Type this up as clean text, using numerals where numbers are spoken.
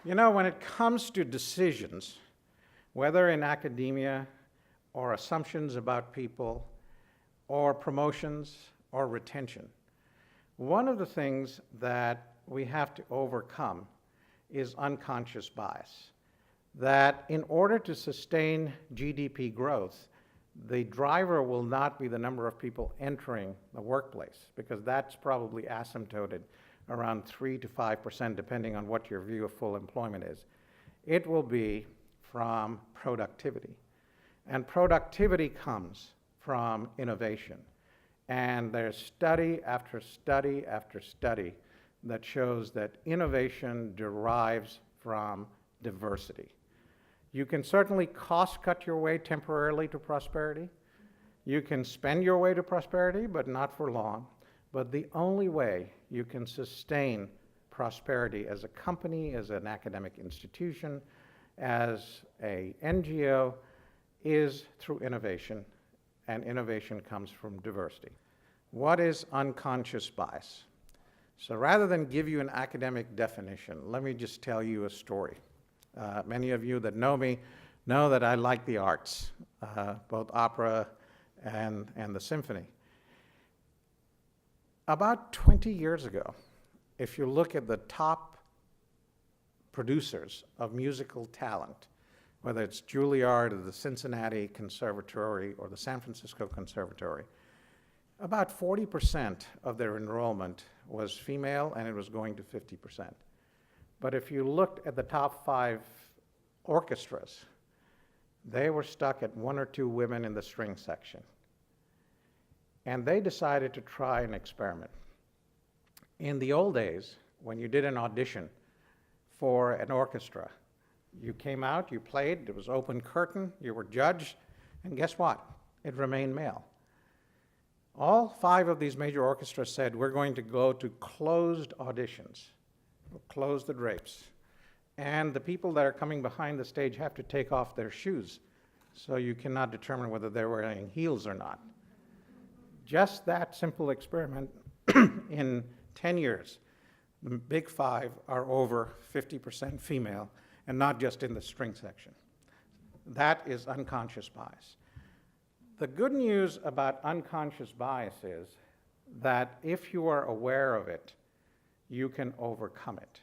You know, when it comes to decisions, whether in academia or assumptions about people or promotions or retention, one of the things that we have to overcome is unconscious bias. That in order to sustain GDP growth, the driver will not be the number of people entering the workplace, because that's probably asymptoted around 3 to 5%, depending on what your view of full employment is. It will be from productivity. And productivity comes from innovation. And there's study after study after study that shows that innovation derives from diversity. You can certainly cost cut your way temporarily to prosperity. You can spend your way to prosperity, but not for long. But the only way you can sustain prosperity as a company, as an academic institution, as an NGO, is through innovation, and innovation comes from diversity. What is unconscious bias? So rather than give you an academic definition, let me just tell you a story. Many of you that know me know that I like the arts, both opera and the symphony. About 20 years ago, if you look at the top producers of musical talent, whether it's Juilliard or the Cincinnati Conservatory or the San Francisco Conservatory, about 40% of their enrollment was female, and it was going to 50%. But if you looked at the top 5 orchestras, they were stuck at 1 or 2 women in the string section. And they decided to try an experiment. In the old days, when you did an audition for an orchestra, you came out, you played, it was open curtain, you were judged, and guess what? It remained male. All 5 of these major orchestras said, we're going to go to closed auditions. We'll close the drapes. And the people that are coming behind the stage have to take off their shoes, so you cannot determine whether they're wearing heels or not. Just that simple experiment, in 10 years, the big 5 are over 50% female, and not just in the string section. That is unconscious bias. The good news about unconscious bias is that if you are aware of it, you can overcome it.